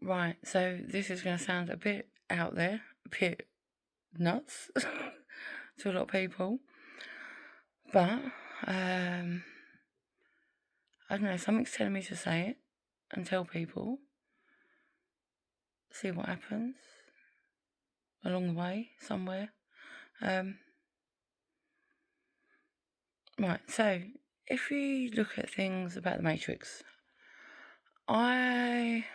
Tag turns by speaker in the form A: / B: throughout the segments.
A: Right, so this is going to sound a bit out there, a bit nuts to a lot of people, but I don't know, something's telling me to say it and tell people, see what happens along the way somewhere. Right, so if we look at things about the Matrix, I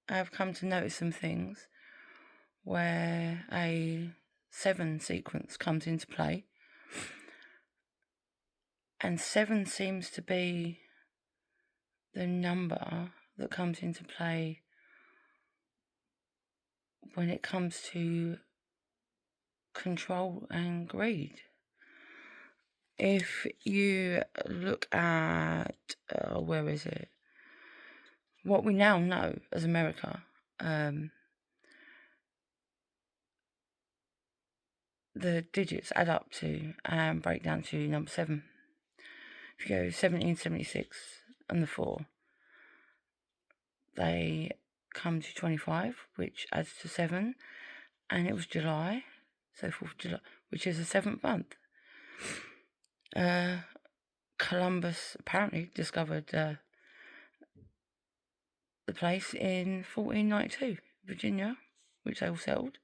A: have come to notice some things where a 7 sequence comes into play, and 7 seems to be the number that comes into play when it comes to control and greed. If you look at, where is it? What we now know as America, the digits add up to and break down to number 7. If you go 1776 and the 4, they come to 25, which adds to 7, and it was July, so 4th of July, which is the 7th month. Columbus apparently discovered the place in 1492, Virginia, which they all settled.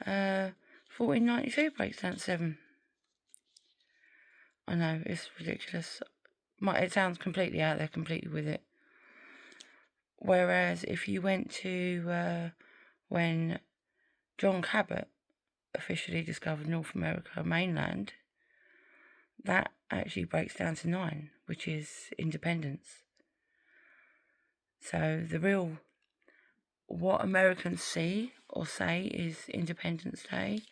A: 1492 breaks down to 7. I know, it's ridiculous. It sounds completely out there, completely with it. Whereas if you went to when John Cabot officially discovered North America mainland, that actually breaks down to 9, which is independence. So the real, what Americans see or say is Independence Day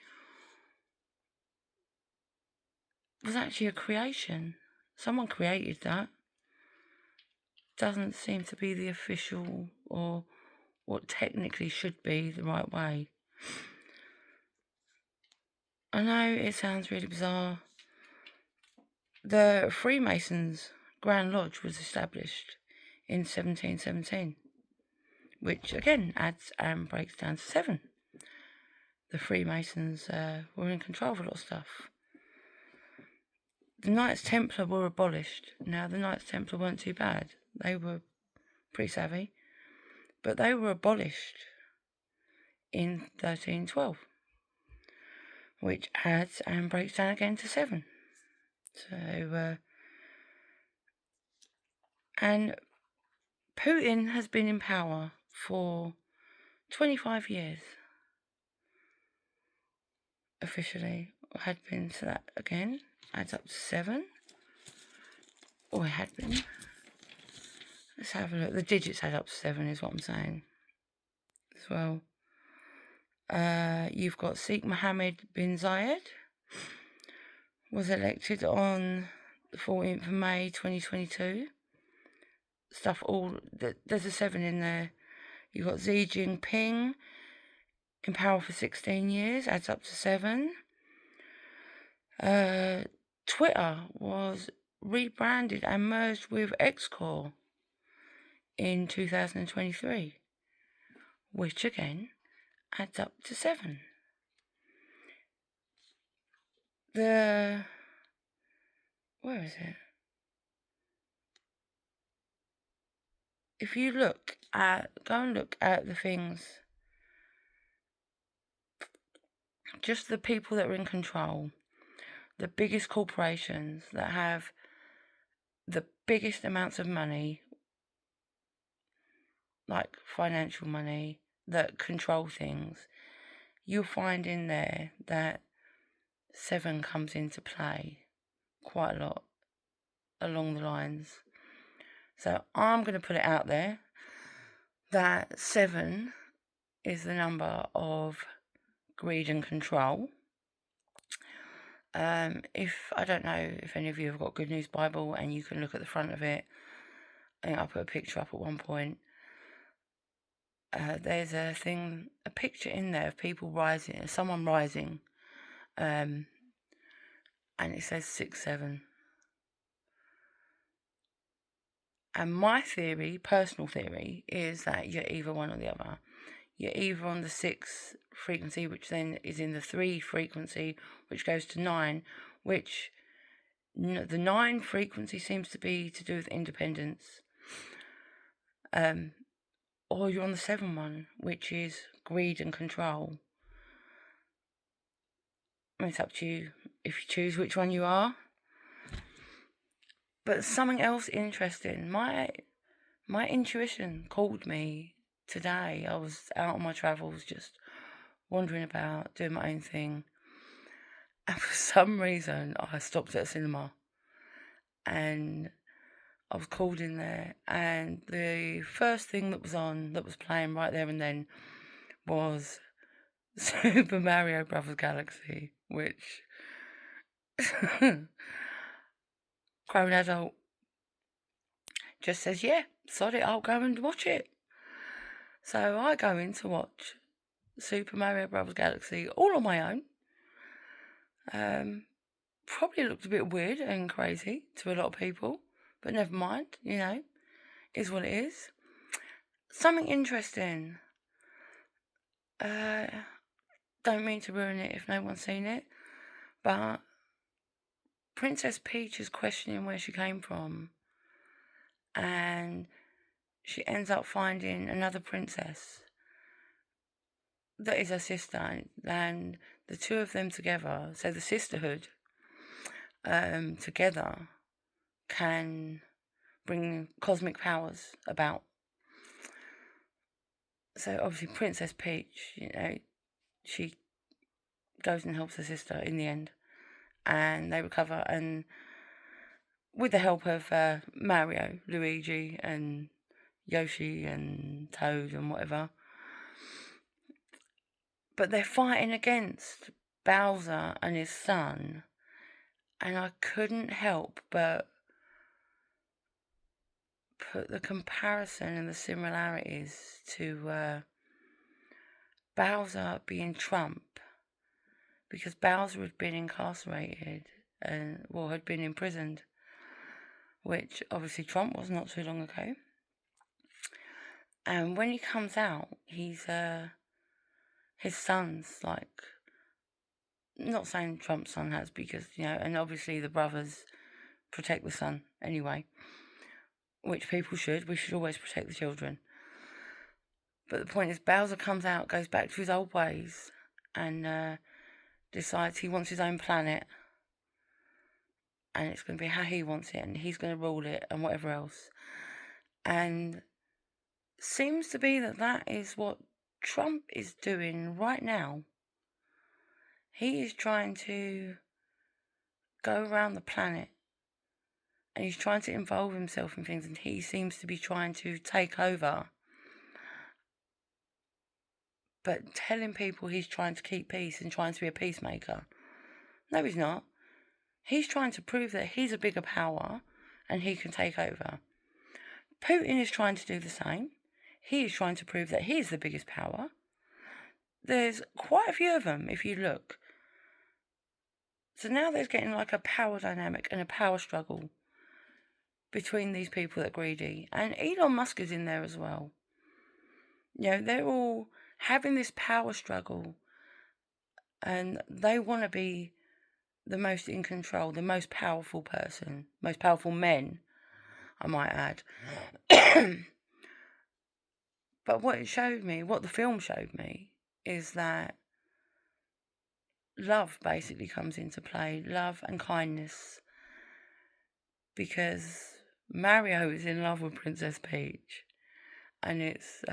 A: was actually a creation. Someone created that. Doesn't seem to be the official or what technically should be the right way. I know it sounds really bizarre. The Freemasons' Grand Lodge was established in 1717, which again adds and breaks down to 7. The Freemasons were in control of a lot of stuff. The Knights Templar were abolished. Now, the Knights Templar weren't too bad. They were pretty savvy. But they were abolished in 1312, which adds and breaks down again to 7. So, and Putin has been in power for 25 years. Officially, or had been, so that again adds up to 7. Or it had been. Let's have a look. The digits add up to 7 is what I'm saying as well. You've got Sheikh Mohammed bin Zayed was elected on the 14th of May 2022. There's a 7 in there. You've got Xi Jinping in power for 16 years, adds up to 7. Twitter was rebranded and merged with Xcore in 2023, which again adds up to 7. Where is it? If you go and look at the things, just the people that are in control, the biggest corporations that have the biggest amounts of money, like financial money, that control things, you'll find in there that 7 comes into play quite a lot along the lines. So I'm going to put it out there that 7 is the number of greed and control. I don't know if any of you have got Good News Bible and you can look at the front of it. I think I put a picture up at one point. There's a picture in there of people rising, someone rising, and it says 6-7. And my theory, personal theory, is that you're either one or the other. You're either on the 6 frequency, which then is in the 3 frequency, which goes to 9, which the 9 frequency seems to be to do with independence. Or you're on the 7 one, which is greed and control. I mean, it's up to you if you choose which one you are. But something else interesting. My intuition called me today. I was out on my travels, just wandering about, doing my own thing. And for some reason, I stopped at a cinema. And I was called in there. And the first thing that was on, that was playing right there and then, was Super Mario Brothers Galaxy, which... grown adult just says, yeah, sod it, I'll go and watch it. So I go in to watch Super Mario Brothers Galaxy all on my own. Probably looked a bit weird and crazy to a lot of people, but never mind, is what it is. Something interesting. Don't mean to ruin it if no one's seen it, but Princess Peach is questioning where she came from, and she ends up finding another princess that is her sister, and the two of them together, so the sisterhood together, can bring cosmic powers about. So obviously Princess Peach, she goes and helps her sister in the end, and they recover, and with the help of Mario, Luigi, and Yoshi, and Toad, and whatever. But they're fighting against Bowser and his son, and I couldn't help but put the comparison and the similarities to Bowser being Trump, because Bowser had been incarcerated and had been imprisoned, which obviously Trump was not too long ago. And when he comes out, he's his son's like, not saying Trump's son has, because and obviously the brothers protect the son anyway, which people should. We should always protect the children. But the point is, Bowser comes out, goes back to his old ways, and decides he wants his own planet, and it's going to be how he wants it, and he's going to rule it, and whatever else. And seems to be that is what Trump is doing right now. He is trying to go around the planet, and he's trying to involve himself in things, and he seems to be trying to take over, but telling people he's trying to keep peace and trying to be a peacemaker. No, he's not. He's trying to prove that he's a bigger power and he can take over. Putin is trying to do the same. He is trying to prove that he's the biggest power. There's quite a few of them, if you look. So now there's getting like a power dynamic and a power struggle between these people that are greedy. And Elon Musk is in there as well. They're all having this power struggle, and they want to be the most in control, the most powerful person, most powerful men, I might add. But what the film showed me, is that love basically comes into play, love and kindness, because Mario is in love with Princess Peach, and it's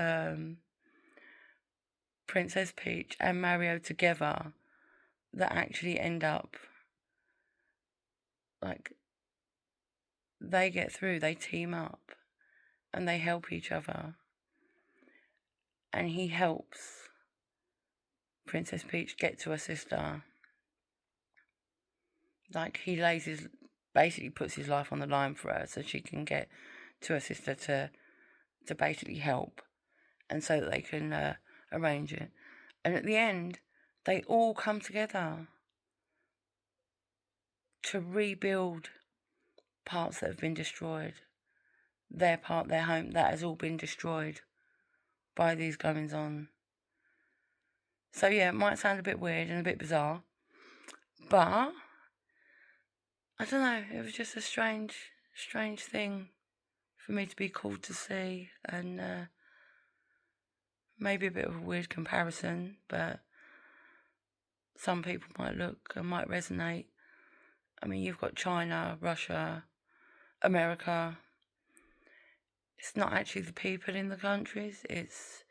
A: Princess Peach and Mario together that actually end up, like, they get through, they team up, and they help each other, and he helps Princess Peach get to her sister. Like, he basically puts his life on the line for her so she can get to her sister to basically help, and so that they can arrange it. And at the end, they all come together to rebuild parts that have been destroyed. their home, that has all been destroyed by these goings on. So yeah, it might sound a bit weird and a bit bizarre, but I don't know, it was just a strange thing for me to be called to see, and maybe a bit of a weird comparison, but some people might look and might resonate. I mean, you've got China, Russia, America. It's not actually the people in the countries, it's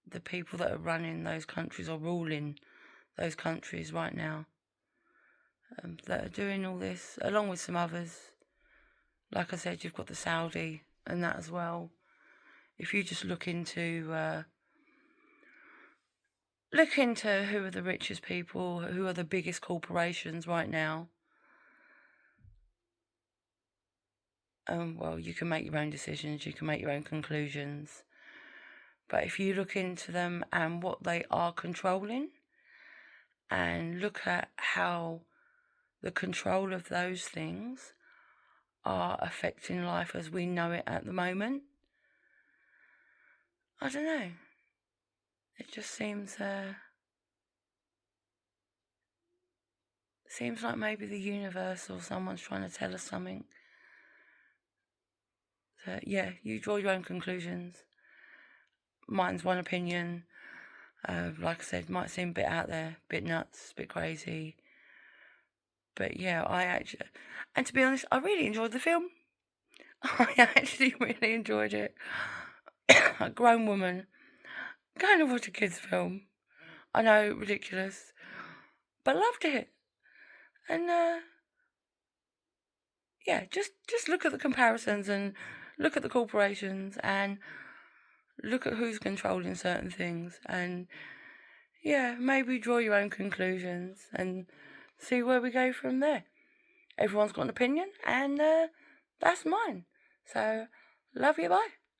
A: the people that are running those countries or ruling those countries right now, that are doing all this, along with some others. Like I said, you've got the Saudi and that as well. If you just look into who are the richest people, who are the biggest corporations right now, well, you can make your own decisions, you can make your own conclusions. But if you look into them and what they are controlling, and look at how the control of those things are affecting life as we know it at the moment, I don't know. It just seems like maybe the universe or someone's trying to tell us something. That, yeah, you draw your own conclusions. Mine's one opinion. Like I said, might seem a bit out there, a bit nuts, a bit crazy. But yeah, and to be honest, I really enjoyed the film. I actually really enjoyed it. A grown woman going to watch a kid's film. I know, ridiculous, but loved it. And yeah, just look at the comparisons and look at the corporations and look at who's controlling certain things, and yeah, maybe draw your own conclusions and see where we go from there. Everyone's got an opinion, and that's mine. So, love you, bye.